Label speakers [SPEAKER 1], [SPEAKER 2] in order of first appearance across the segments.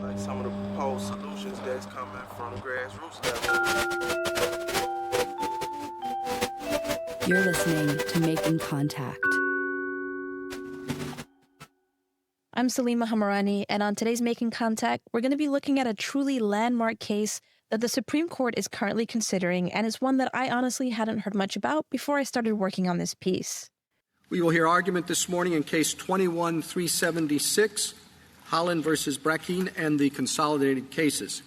[SPEAKER 1] Like some of the proposed solutions that's coming from the grassroots level.
[SPEAKER 2] You're listening to Making Contact. I'm Salima Hamarani, and on today's Making Contact, we're going to be looking at a truly landmark case that the Supreme Court is currently considering, and is one that I honestly hadn't heard much about before I started working on this piece.
[SPEAKER 3] We will hear argument this morning in Case 21-376, Holland versus Brackeen, and the consolidated cases.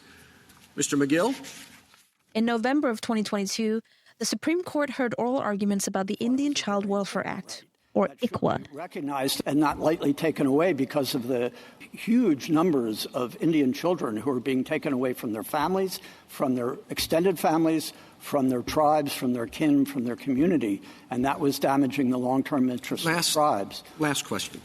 [SPEAKER 3] Mr. McGill?
[SPEAKER 2] In November of 2022, the Supreme Court heard oral arguments about the Indian Child Welfare Act, or ICWA.
[SPEAKER 4] Recognized and not lightly taken away because of the huge numbers of Indian children who are being taken away from their families, from their extended families, from their tribes, from their kin, from their community, and that was damaging the long-term interests of tribes.
[SPEAKER 3] Last question.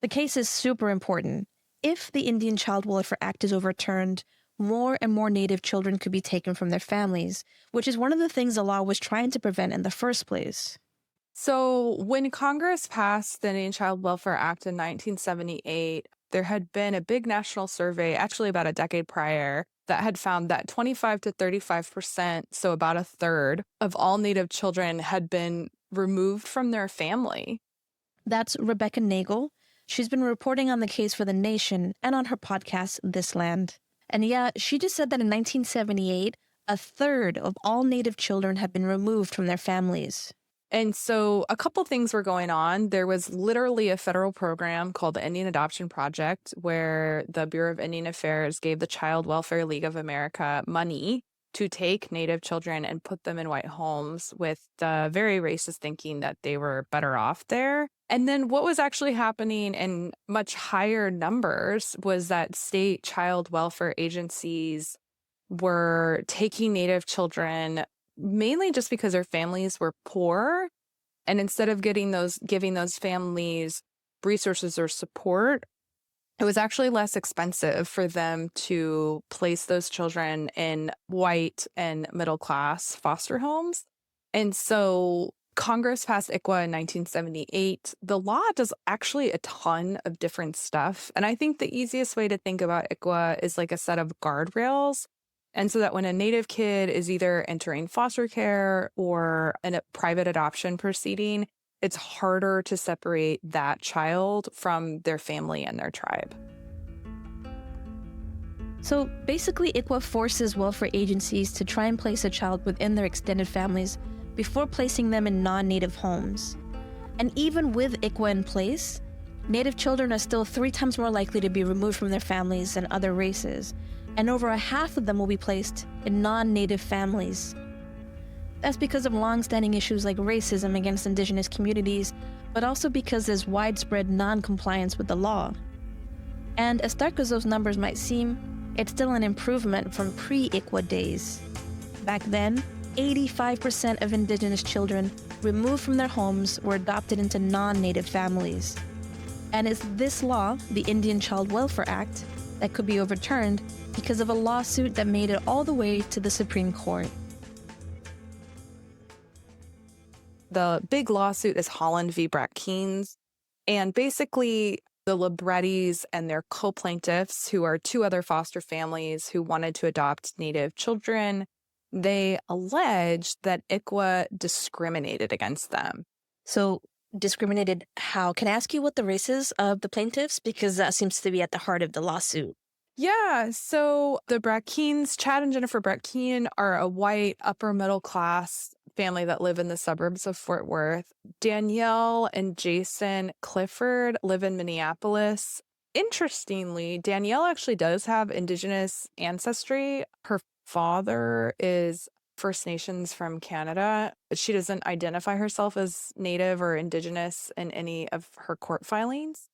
[SPEAKER 2] The case is super important. If the Indian Child Welfare Act is overturned, more and more Native children could be taken from their families, which is one of the things the law was trying to prevent in the first place.
[SPEAKER 5] So when Congress passed the Indian Child Welfare Act in 1978, there had been a big national survey, actually about a decade prior, that had found that 25 to 35%, so about a third, of all Native children had been removed from their family.
[SPEAKER 2] That's Rebecca Nagel. She's been reporting on the case for The Nation and on her podcast, This Land. And yeah, she just said that in 1978, a third of all Native children had been removed from their families.
[SPEAKER 5] And so a couple things were going on. There was literally a federal program called the Indian Adoption Project, where the Bureau of Indian Affairs gave the Child Welfare League of America money to take Native children and put them in white homes, with the very racist thinking that they were better off there. And then what was actually happening in much higher numbers was that state child welfare agencies were taking Native children mainly just because their families were poor. And instead of giving those families resources or support, it was actually less expensive for them to place those children in white and middle class foster homes. And so Congress passed ICWA in 1978. The law does actually a ton of different stuff. And I think the easiest way to think about ICWA is like a set of guardrails. And so that when a Native kid is either entering foster care or in a private adoption proceeding, it's harder to separate that child from their family and their tribe.
[SPEAKER 2] So basically, ICWA forces welfare agencies to try and place a child within their extended families before placing them in non-Native homes. And even with ICWA in place, Native children are still 3 times more likely to be removed from their families than other races, and over a half of them will be placed in non-Native families. That's because of long-standing issues like racism against Indigenous communities, but also because there's widespread non-compliance with the law. And as stark as those numbers might seem, it's still an improvement from pre-ICWA days. Back then, 85% of Indigenous children removed from their homes were adopted into non-Native families. And it's this law, the Indian Child Welfare Act, that could be overturned because of a lawsuit that made it all the way to the Supreme Court.
[SPEAKER 5] The big lawsuit is Holland v. Brackeen. And basically, the Librettis and their co-plaintiffs, who are 2 other foster families who wanted to adopt Native children, they alleged that ICWA discriminated against them.
[SPEAKER 2] So, discriminated how? Can I ask you what the race is of the plaintiffs? Because that seems to be at the heart of the lawsuit.
[SPEAKER 5] Yeah, so the Brackeens, Chad and Jennifer Brackeen, are a white upper middle class family that live in the suburbs of Fort Worth. Danielle and Jason Clifford live in Minneapolis. Interestingly, Danielle actually does have Indigenous ancestry. Her father is First Nations from Canada. She doesn't identify herself as Native or Indigenous in any of her court filings.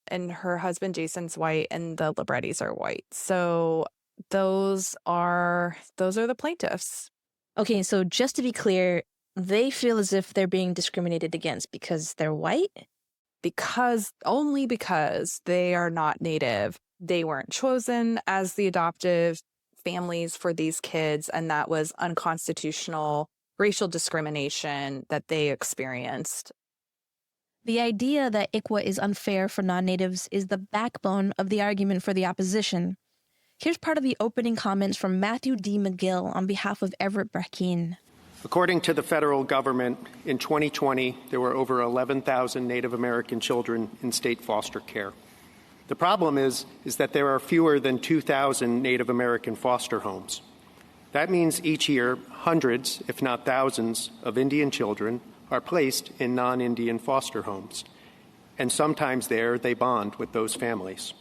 [SPEAKER 5] And her husband, Jason's white, and the Librettis are white. So those are the plaintiffs.
[SPEAKER 2] Okay, so just to be clear, they feel as if they're being discriminated against because they're white?
[SPEAKER 5] Only because they are not Native. They weren't chosen as the adoptive families for these kids, and that was unconstitutional racial discrimination that they experienced.
[SPEAKER 2] The idea that ICWA is unfair for non-natives is the backbone of the argument for the opposition. Here's part of the opening comments from Matthew D. McGill on behalf of Everett Brackeen.
[SPEAKER 6] According to the federal government, in 2020, there were over 11,000 Native American children in state foster care. The problem is that there are fewer than 2,000 Native American foster homes. That means each year, hundreds, if not thousands, of Indian children are placed in non-Indian foster homes. And sometimes there, they bond with those families.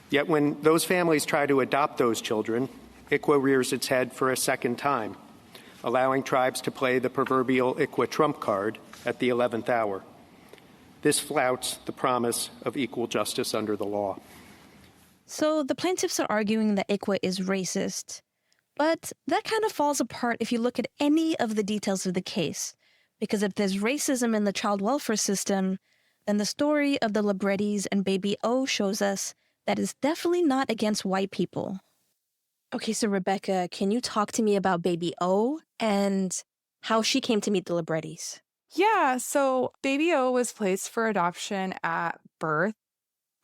[SPEAKER 6] Yet when those families try to adopt those children, ICWA rears its head for a second time, allowing tribes to play the proverbial ICWA trump card at the 11th hour. This flouts the promise of equal justice under the law.
[SPEAKER 2] So the plaintiffs are arguing that ICWA is racist. But that kind of falls apart if you look at any of the details of the case. Because if there's racism in the child welfare system, then the story of the Librettis and Baby O shows us that it's definitely not against white people. Okay, so Rebecca, can you talk to me about Baby O and how she came to meet the Librettis?
[SPEAKER 5] Yeah, so Baby O was placed for adoption at birth.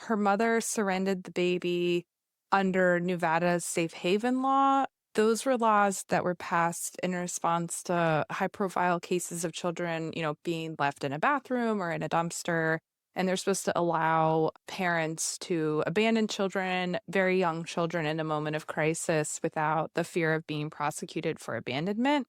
[SPEAKER 5] Her mother surrendered the baby under Nevada's safe haven law. Those were laws that were passed in response to high-profile cases of children, being left in a bathroom or in a dumpster. And they're supposed to allow parents to abandon children, very young children, in a moment of crisis without the fear of being prosecuted for abandonment.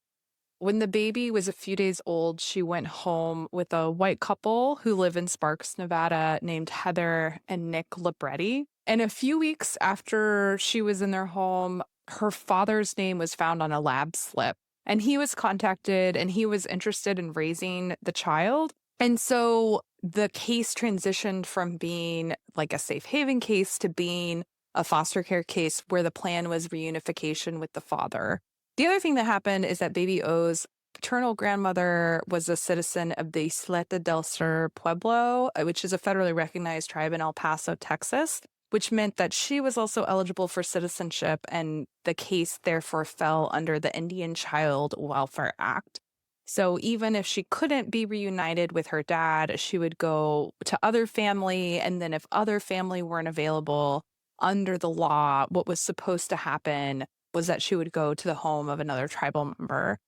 [SPEAKER 5] When the baby was a few days old, she went home with a white couple who live in Sparks, Nevada, named Heather and Nick Libretti. And a few weeks after she was in their home, her father's name was found on a lab slip. And he was contacted and he was interested in raising the child. And so the case transitioned from being like a safe haven case to being a foster care case where the plan was reunification with the father. The other thing that happened is that Baby O's paternal grandmother was a citizen of the Isleta del Sur Pueblo, which is a federally recognized tribe in El Paso, Texas, which meant that she was also eligible for citizenship, and the case therefore fell under the Indian Child Welfare Act. So even if she couldn't be reunited with her dad, she would go to other family, and then if other family weren't available under the law, what was supposed to happen was that she would go to the home of another tribal member.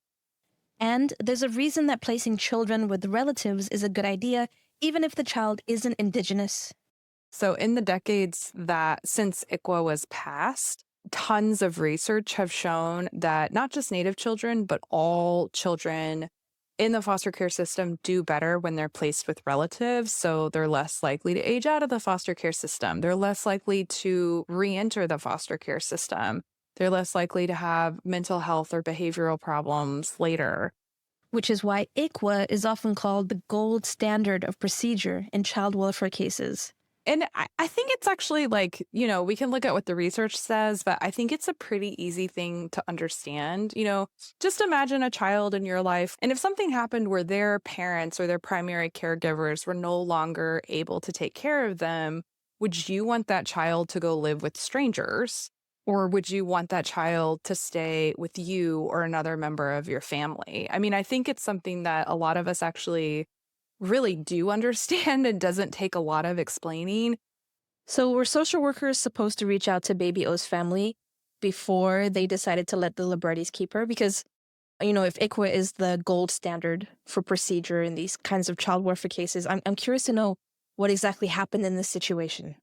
[SPEAKER 2] And there's a reason that placing children with relatives is a good idea, even if the child isn't indigenous.
[SPEAKER 5] So in the decades that since ICWA was passed, tons of research have shown that not just Native children, but all children in the foster care system do better when they're placed with relatives. So they're less likely to age out of the foster care system. They're less likely to re-enter the foster care system. They're less likely to have mental health or behavioral problems later.
[SPEAKER 2] Which is why ICWA is often called the gold standard of procedure in child welfare cases.
[SPEAKER 5] And I think it's actually we can look at what the research says, but I think it's a pretty easy thing to understand. Just imagine a child in your life, and if something happened where their parents or their primary caregivers were no longer able to take care of them, would you want that child to go live with strangers? Or would you want that child to stay with you or another member of your family? I mean, I think it's something that a lot of us actually really do understand and doesn't take a lot of explaining.
[SPEAKER 2] So were social workers supposed to reach out to Baby O's family before they decided to let the Librettis keep her? Because, if ICWA is the gold standard for procedure in these kinds of child welfare cases, I'm curious to know what exactly happened in this situation.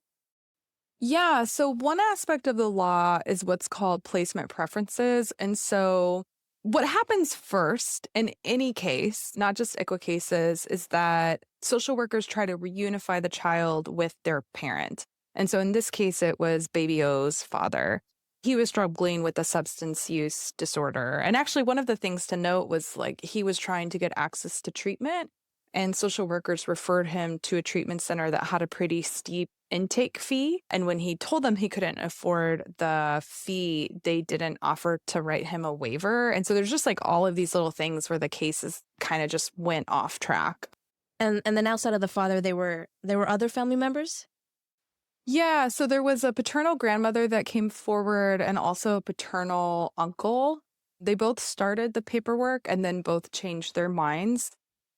[SPEAKER 5] Yeah, so one aspect of the law is what's called placement preferences. And so what happens first in any case, not just ICWA cases, is that social workers try to reunify the child with their parent. And so in this case, it was Baby O's father. He was struggling with a substance use disorder. And actually, one of the things to note was he was trying to get access to treatment. And social workers referred him to a treatment center that had a pretty steep intake fee. And when he told them he couldn't afford the fee, they didn't offer to write him a waiver. And so there's just all of these little things where the cases kind of just went off track.
[SPEAKER 2] And then outside of the father, there were other family members?
[SPEAKER 5] Yeah, so there was a paternal grandmother that came forward and also a paternal uncle. They both started the paperwork and then both changed their minds.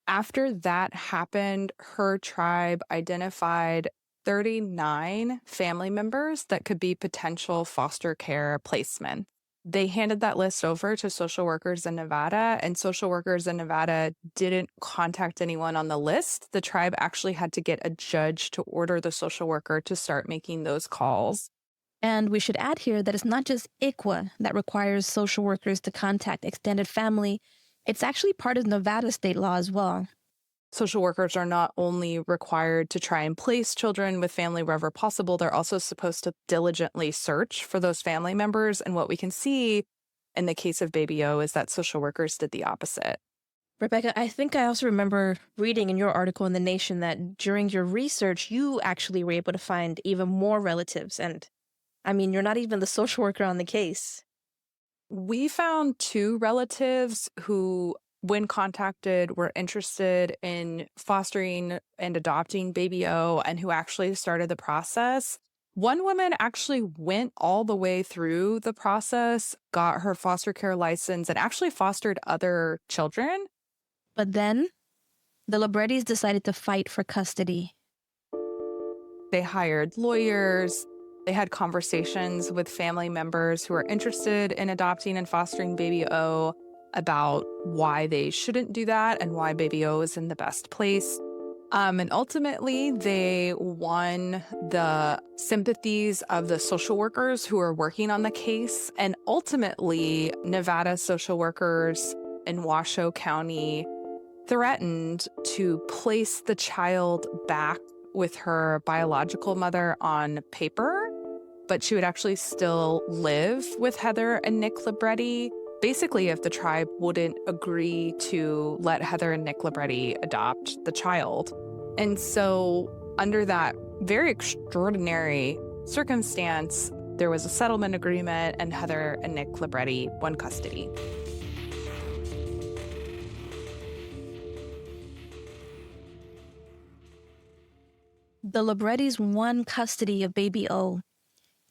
[SPEAKER 5] After that happened, her tribe identified 39 family members that could be potential foster care placement. They handed that list over to social workers in Nevada, and social workers in Nevada didn't contact anyone on the list. The tribe actually had to get a judge to order the social worker to start making those calls.
[SPEAKER 2] And we should add here that it's not just ICWA that requires social workers to contact extended family. It's actually part of Nevada state law as well.
[SPEAKER 5] Social workers are not only required to try and place children with family wherever possible, they're also supposed to diligently search for those family members. And what we can see in the case of Baby O is that social workers did the opposite.
[SPEAKER 2] Rebecca, I think I also remember reading in your article in The Nation that during your research, you actually were able to find even more relatives. And I mean, you're not even the social worker on the case.
[SPEAKER 5] We found 2 relatives who, when contacted, were interested in fostering and adopting Baby O and who actually started the process. One woman actually went all the way through the process, got her foster care license, and actually fostered other children.
[SPEAKER 2] But then the Librettis decided to fight for custody.
[SPEAKER 5] They hired lawyers. They had conversations with family members who are interested in adopting and fostering Baby O about why they shouldn't do that and why Baby O is in the best place. And ultimately, they won the sympathies of the social workers who are working on the case. And ultimately, Nevada social workers in Washoe County threatened to place the child back with her biological mother on paper, but she would actually still live with Heather and Nick Libretti. Basically, if the tribe wouldn't agree to let Heather and Nick Libretti adopt the child. And so under that very extraordinary circumstance, there was a settlement agreement and Heather and Nick Libretti won custody.
[SPEAKER 2] The Librettis won custody of Baby O,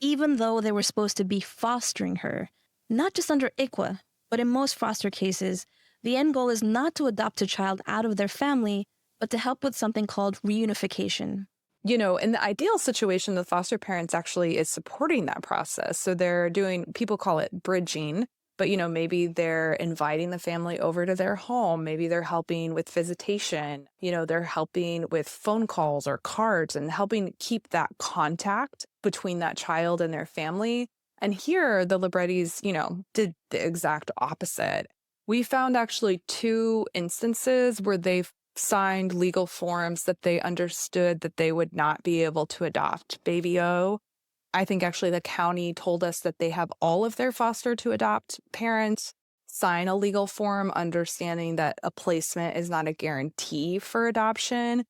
[SPEAKER 2] even though they were supposed to be fostering her. Not just under ICWA, but in most foster cases, the end goal is not to adopt a child out of their family, but to help with something called reunification.
[SPEAKER 5] You know, in the ideal situation, the foster parents actually is supporting that process. So they're doing, people call it bridging, but, you know, maybe they're inviting the family over to their home. Maybe they're helping with visitation. You know, they're helping with phone calls or cards and helping keep that contact between that child and their family. And here, the Librettis, you know, did the exact opposite. We found actually 2 instances where they've signed legal forms that they understood that they would not be able to adopt Baby O. I think actually the county told us that they have all of their foster to adopt parents sign a legal form, understanding that a placement is not a guarantee for adoption.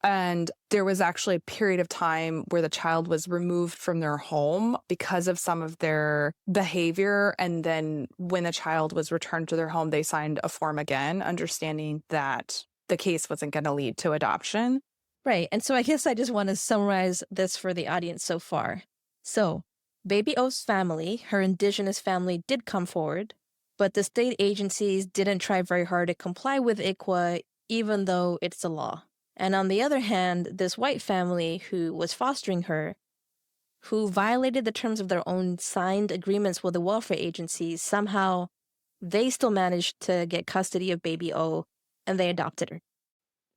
[SPEAKER 5] And there was actually a period of time where the child was removed from their home because of some of their behavior. And then when the child was returned to their home, they signed a form again, understanding that the case wasn't going to lead to adoption.
[SPEAKER 2] Right, and so I guess I just want to summarize this for the audience so far. So, Baby O's family, her indigenous family, did come forward, but the state agencies didn't try very hard to comply with ICWA, even though it's the law. And on the other hand, this white family who was fostering her, who violated the terms of their own signed agreements with the welfare agencies, somehow they still managed to get custody of Baby O, and they adopted her.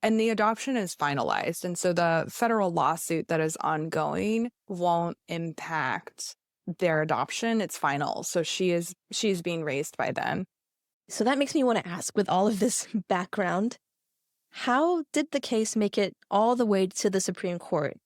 [SPEAKER 5] And the adoption is finalized. And so the federal lawsuit that is ongoing won't impact their adoption. It's final. So she's being raised by them.
[SPEAKER 2] So that makes me want to ask, with all of this background, how did the case make it all the way to the Supreme Court?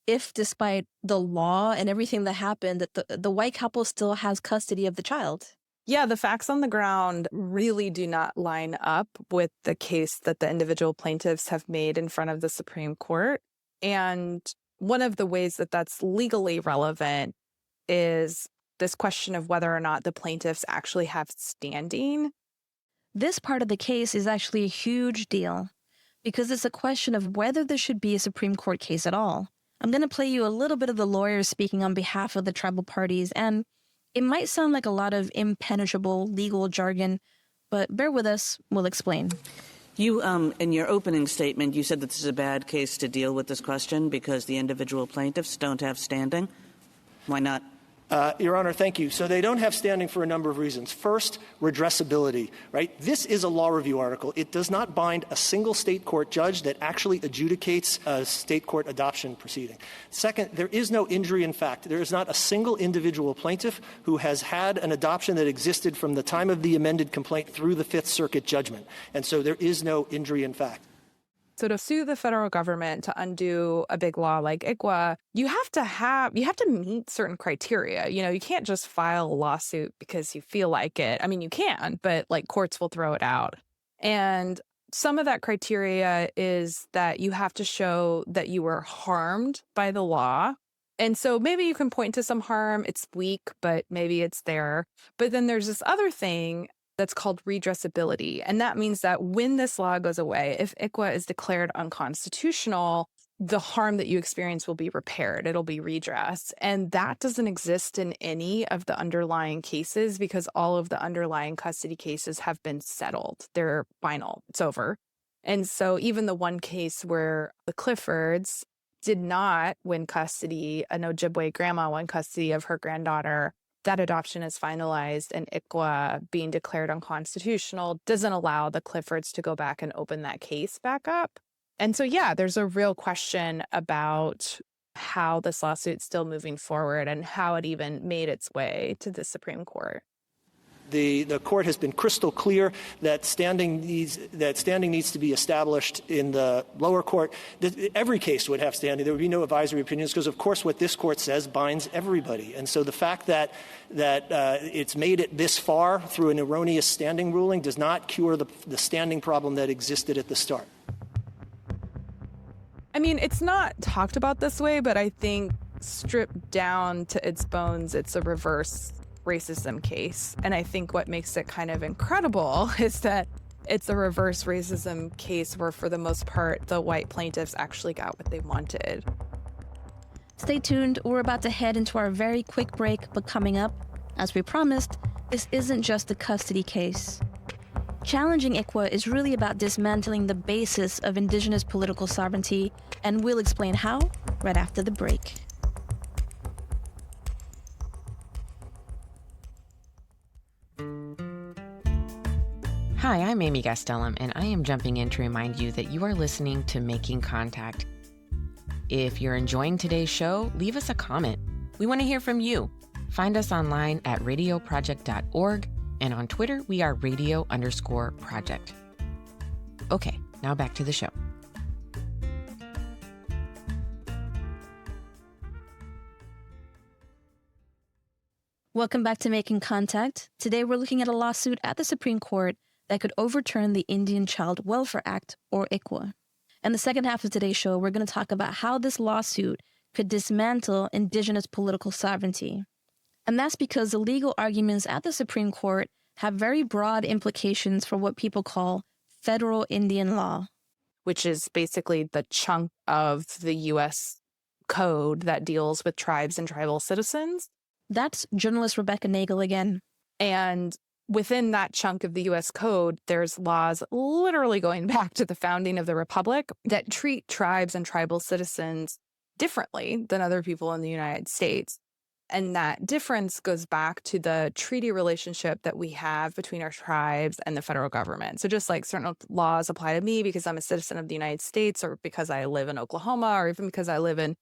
[SPEAKER 2] If despite the law and everything that happened, that the white couple still has custody of the child?
[SPEAKER 5] Yeah, the facts on the ground really do not line up with the case that the individual plaintiffs have made in front of the Supreme Court. And one of the ways that that's legally relevant is this question of whether or not the plaintiffs actually have standing.
[SPEAKER 2] This part of the case is actually a huge deal because it's a question of whether there should be a Supreme Court case at all. I'm going to play you a little bit of the lawyers speaking on behalf of the tribal parties, and it might sound like a lot of impenetrable legal jargon, but bear with us, we'll explain.
[SPEAKER 7] You, in your opening statement, you said that this is a bad case to deal with this question because the individual plaintiffs don't have standing. Why not?
[SPEAKER 6] Your Honor, thank you. So they don't have standing for a number of reasons. First, redressability, right? This is a law review article. It does not bind a single state court judge that actually adjudicates a state court adoption proceeding. Second, there is no injury in fact. There is not a single individual plaintiff who has had an adoption that existed from the time of the amended complaint through the Fifth Circuit judgment. And so there is no injury in fact.
[SPEAKER 5] So to sue the federal government to undo a big law like ICWA, you have to meet certain criteria. You know, you can't just file a lawsuit because you feel like it. I mean, you can, but like courts will throw it out. And some of that criteria is that you have to show that you were harmed by the law. And so maybe you can point to some harm. It's weak, but maybe it's there. But then there's this other thing that's called redressability. And that means that when this law goes away, if ICWA is declared unconstitutional, the harm that you experience will be repaired. It'll be redressed. And that doesn't exist in any of the underlying cases because all of the underlying custody cases have been settled. They're final. It's over. And so even the one case where the Cliffords did not win custody, an Ojibwe grandma won custody of her granddaughter, that adoption is finalized, and ICWA being declared unconstitutional doesn't allow the Cliffords to go back and open that case back up. And so, yeah, there's a real question about how this lawsuit's still moving forward and how it even made its way to the Supreme Court.
[SPEAKER 6] The court has been crystal clear that standing needs to be established in the lower court. Every case would have standing. There would be no advisory opinions because, of course, what this court says binds everybody. And so the fact that it's made it this far through an erroneous standing ruling does not cure the standing problem that existed at the start.
[SPEAKER 5] I mean, it's not talked about this way, but I think stripped down to its bones, it's a reverse racism case. And I think what makes it kind of incredible is that it's a reverse racism case where, for the most part, the white plaintiffs actually got what they wanted.
[SPEAKER 2] Stay tuned. We're about to head into our very quick break, but coming up, as we promised, this isn't just a custody case. Challenging ICWA is really about dismantling the basis of indigenous political sovereignty, and we'll explain how right after the break.
[SPEAKER 8] Hi, I'm Amy Gastelum, and I am jumping in to remind you that you are listening to Making Contact. If you're enjoying today's show, leave us a comment. We want to hear from you. Find us online at radioproject.org, and on Twitter, we are radio_project. Okay, now back to the show.
[SPEAKER 2] Welcome back to Making Contact. Today we're looking at a lawsuit at the Supreme Court that could overturn the Indian Child Welfare Act, or ICWA. In the second half of today's show, we're going to talk about how this lawsuit could dismantle indigenous political sovereignty. And that's because the legal arguments at the Supreme Court have very broad implications for what people call federal Indian law,
[SPEAKER 5] which is basically the chunk of the U.S. code that deals with tribes and tribal citizens.
[SPEAKER 2] That's journalist Rebecca Nagel again.
[SPEAKER 5] And within that chunk of the U.S. code, there's laws literally going back to the founding of the Republic that treat tribes and tribal citizens differently than other people in the United States. And that difference goes back to the treaty relationship that we have between our tribes and the federal government. So just like certain laws apply to me because I'm a citizen of the United States, or because I live in Oklahoma, or even because I live in,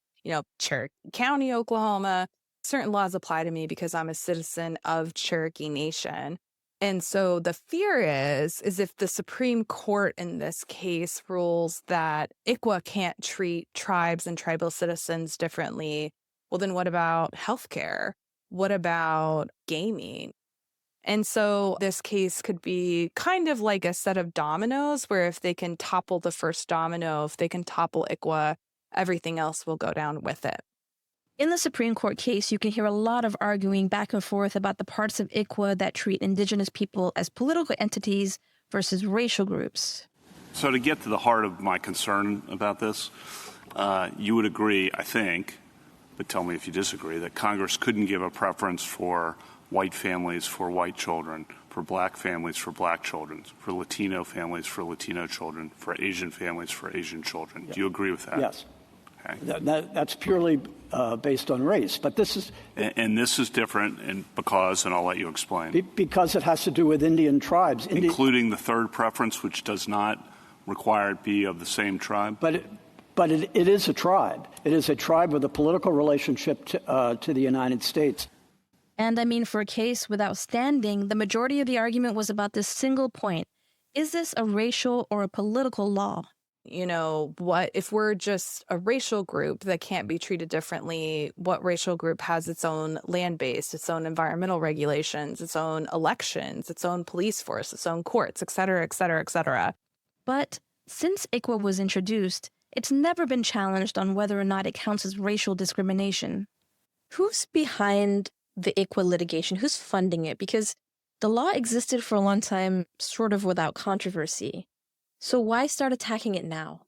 [SPEAKER 5] Cherokee County, Oklahoma, certain laws apply to me because I'm a citizen of Cherokee Nation. And so the fear is if the Supreme Court in this case rules that ICWA can't treat tribes and tribal citizens differently, well, then what about healthcare? What about gaming? And so this case could be kind of like a set of dominoes where if they can topple the first domino, if they can topple ICWA, everything else will go down with it.
[SPEAKER 2] In the Supreme Court case, you can hear a lot of arguing back and forth about the parts of ICWA that treat indigenous people as political entities versus racial groups.
[SPEAKER 9] So to get to the heart of my concern about this, you would agree, I think, but tell me if you disagree, that Congress couldn't give a preference for white families for white children for black families for black children, for Latino families for Latino children, for Asian families for Asian children. Do you agree with that?
[SPEAKER 4] Yes.
[SPEAKER 9] Okay.
[SPEAKER 4] That's purely based on race. But this is...
[SPEAKER 9] And this is different and I'll let you explain.
[SPEAKER 4] Because it has to do with Indian tribes.
[SPEAKER 9] Including the third preference, which does not require it be of the same tribe?
[SPEAKER 4] But it is a tribe. It is a tribe with a political relationship to the United States.
[SPEAKER 2] And I mean, for a case without standing, the majority of the argument was about this single point. Is this a racial or a political law?
[SPEAKER 5] You know, what if we're just a racial group that can't be treated differently? What racial group has its own land base, its own environmental regulations, its own elections, its own police force, its own courts, et cetera, et cetera, et cetera?
[SPEAKER 2] But since ICWA was introduced, it's never been challenged on whether or not it counts as racial discrimination. Who's behind the ICWA litigation? Who's funding it? Because the law existed for a long time, sort of without controversy. So why start attacking it now?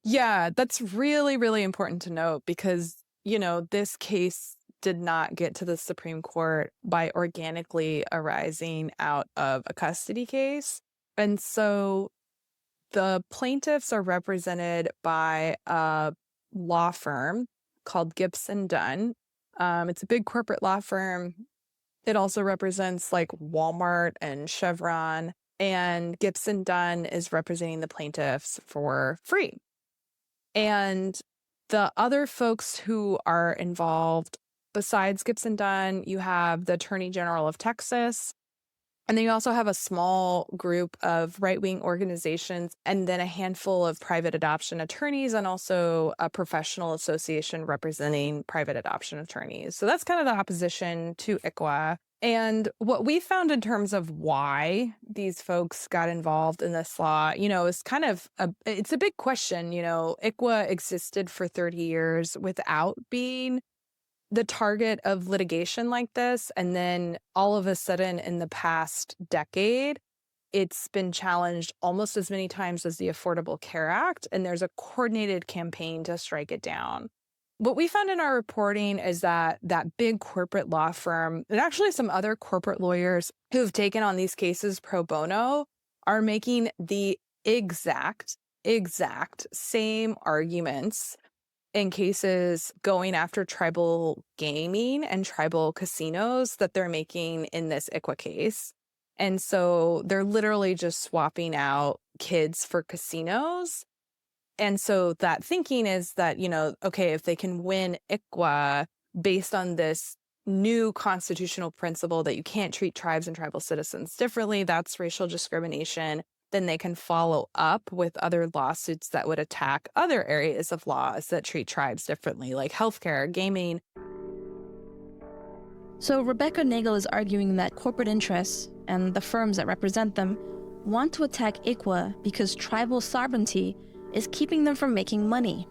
[SPEAKER 5] Yeah, that's really, really important to note because, you know, this case did not get to the Supreme Court by organically arising out of a custody case. And so the plaintiffs are represented by a law firm called Gibson Dunn. It's a big corporate law firm. It also represents like Walmart and Chevron. And Gibson Dunn is representing the plaintiffs for free. And the other folks who are involved, besides Gibson Dunn, you have the Attorney General of Texas. And then you also have a small group of right-wing organizations and then a handful of private adoption attorneys and also a professional association representing private adoption attorneys. So that's kind of the opposition to ICWA. And what we found in terms of why these folks got involved in this law, you know, is kind of it's a big question. You know, ICWA existed for 30 years without being the target of litigation like this. And then all of a sudden in the past decade, it's been challenged almost as many times as the Affordable Care Act. And there's a coordinated campaign to strike it down. What we found in our reporting is that that big corporate law firm and actually some other corporate lawyers who have taken on these cases pro bono are making the exact same arguments in cases going after tribal gaming and tribal casinos that they're making in this ICWA case. And so they're literally just swapping out kids for casinos. And so that thinking is that, you know, okay, if they can win ICWA based on this new constitutional principle that you can't treat tribes and tribal citizens differently, that's racial discrimination, then they can follow up with other lawsuits that would attack other areas of laws that treat tribes differently, like healthcare, gaming.
[SPEAKER 2] So Rebecca Nagel is arguing that corporate interests and the firms that represent them want to attack ICWA because tribal sovereignty is keeping them from making money.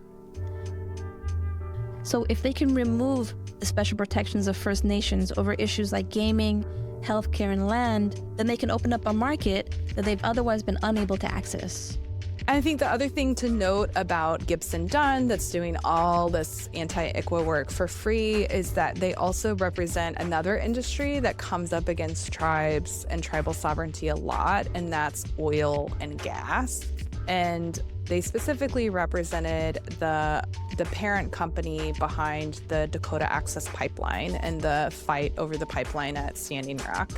[SPEAKER 2] So if they can remove the special protections of First Nations over issues like gaming, healthcare, and land, then they can open up a market that they've otherwise been unable to access.
[SPEAKER 5] I think the other thing to note about Gibson Dunn that's doing all this anti-ICWA work for free is that they also represent another industry that comes up against tribes and tribal sovereignty a lot, and that's oil and gas. And they specifically represented the parent company behind the Dakota Access Pipeline and the fight over the pipeline at Standing Rock.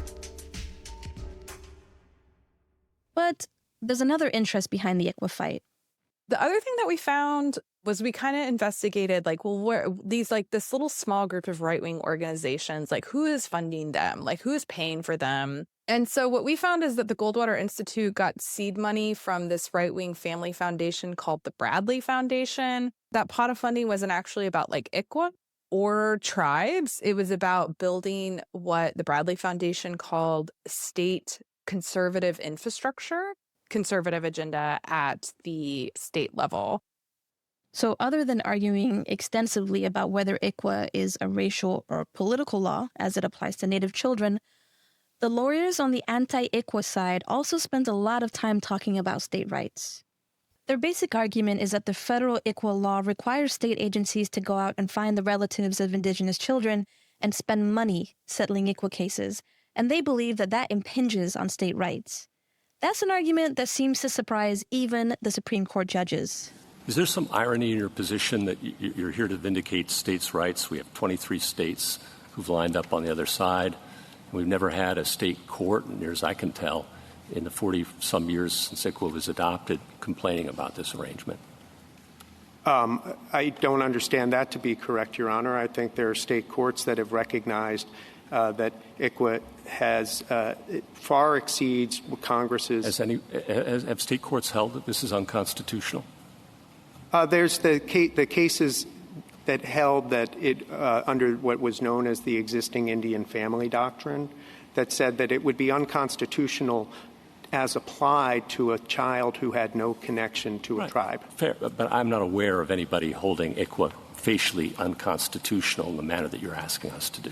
[SPEAKER 2] But there's another interest behind the ICWA fight.
[SPEAKER 5] The other thing that we found was we kind of investigated, like, well, where these, like, this little small group of right-wing organizations, like, who is funding them? Like, who is paying for them? And so what we found is that the Goldwater Institute got seed money from this right-wing family foundation called the Bradley Foundation. That pot of funding wasn't actually about, like, ICWA or tribes. It was about building what the Bradley Foundation called state conservative infrastructure, conservative agenda at the state level.
[SPEAKER 2] So other than arguing extensively about whether ICWA is a racial or political law as it applies to Native children, the lawyers on the anti-ICWA side also spent a lot of time talking about state rights. Their basic argument is that the federal ICWA law requires state agencies to go out and find the relatives of Indigenous children and spend money settling ICWA cases, and they believe that that impinges on state rights. That's an argument that seems to surprise even the Supreme Court judges.
[SPEAKER 10] Is there some irony in your position that you're here to vindicate states' rights? We have 23 states who've lined up on the other side. We've never had a state court, near as I can tell, in the 40-some years since ICWA was adopted, complaining about this arrangement.
[SPEAKER 6] I don't understand that to be correct, Your Honor. I think there are state courts that have recognized that ICWA has far exceeds what Congress's.
[SPEAKER 10] Have state courts held that this is unconstitutional?
[SPEAKER 6] There's the cases that held that it under what was known as the existing Indian family doctrine, that said that it would be unconstitutional as applied to a child who had no connection to a tribe.
[SPEAKER 10] Fair, but I'm not aware of anybody holding ICWA facially unconstitutional in the manner that you're asking us to do.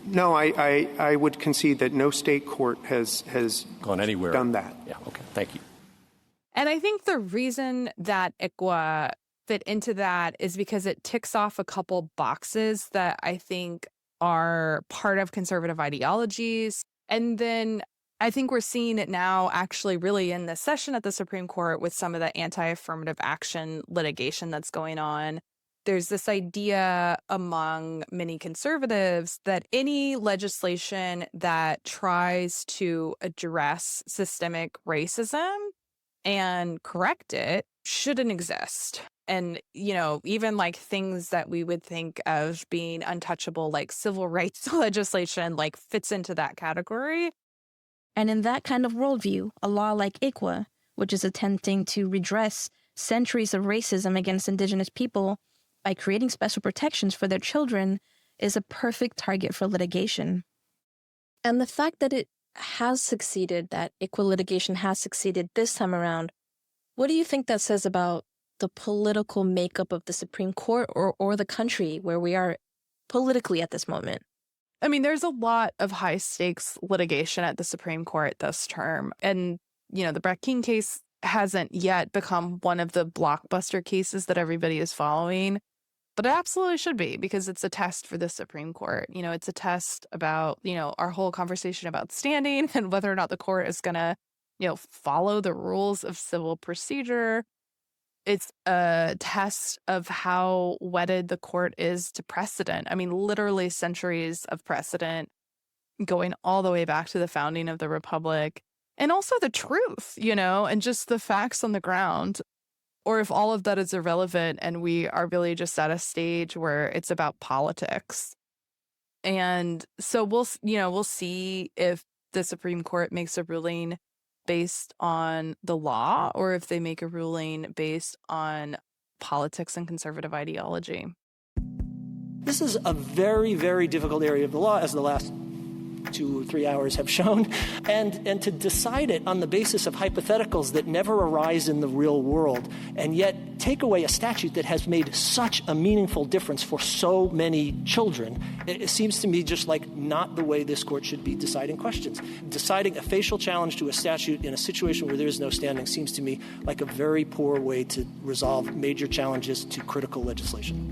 [SPEAKER 6] No, I would concede that no state court has
[SPEAKER 10] gone anywhere
[SPEAKER 6] done that.
[SPEAKER 10] Yeah, okay, thank you.
[SPEAKER 5] And I think the reason that ICWA fit into that is because it ticks off a couple boxes that I think are part of conservative ideologies. And then I think we're seeing it now actually really in this session at the Supreme Court with some of the anti-affirmative action litigation that's going on. There's this idea among many conservatives that any legislation that tries to address systemic racism and correct it shouldn't exist. And, even like things that we would think of being untouchable, like civil rights legislation, like fits into that category.
[SPEAKER 2] And in that kind of worldview, a law like ICWA, which is attempting to redress centuries of racism against Indigenous people by creating special protections for their children, is a perfect target for litigation. And the fact that it has succeeded, that ICWA litigation has succeeded this time around, what do you think that says about the political makeup of the Supreme Court or the country where we are politically at this moment?
[SPEAKER 5] I mean, there's a lot of high stakes litigation at the Supreme Court this term. And, the Brett King case hasn't yet become one of the blockbuster cases that everybody is following. But it absolutely should be, because it's a test for the Supreme Court. It's a test about, our whole conversation about standing and whether or not the court is going to, follow the rules of civil procedure. It's a test of how wedded the court is to precedent. I mean, literally centuries of precedent going all the way back to the founding of the Republic. And also the truth, and just the facts on the ground. Or if all of that is irrelevant and we are really just at a stage where it's about politics. And so we'll see if the Supreme Court makes a ruling based on the law or if they make a ruling based on politics and conservative ideology.
[SPEAKER 11] This is a very, very difficult area of the law, as the last 2 or 3 hours have shown, and to decide it on the basis of hypotheticals that never arise in the real world, and yet take away a statute that has made such a meaningful difference for so many children, it seems to me just like not the way this court should be deciding questions. Deciding a facial challenge to a statute in a situation where there is no standing seems to me like a very poor way to resolve major challenges to critical legislation.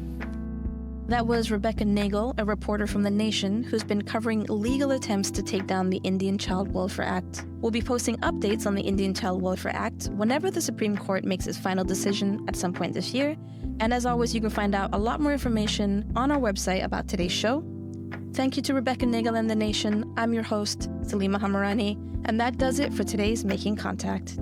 [SPEAKER 2] That was Rebecca Nagel, a reporter from The Nation, who's been covering legal attempts to take down the Indian Child Welfare Act. We'll be posting updates on the Indian Child Welfare Act whenever the Supreme Court makes its final decision at some point this year. And as always, you can find out a lot more information on our website about today's show. Thank you to Rebecca Nagel and The Nation. I'm your host, Salima Hamarani, and that does it for today's Making Contact.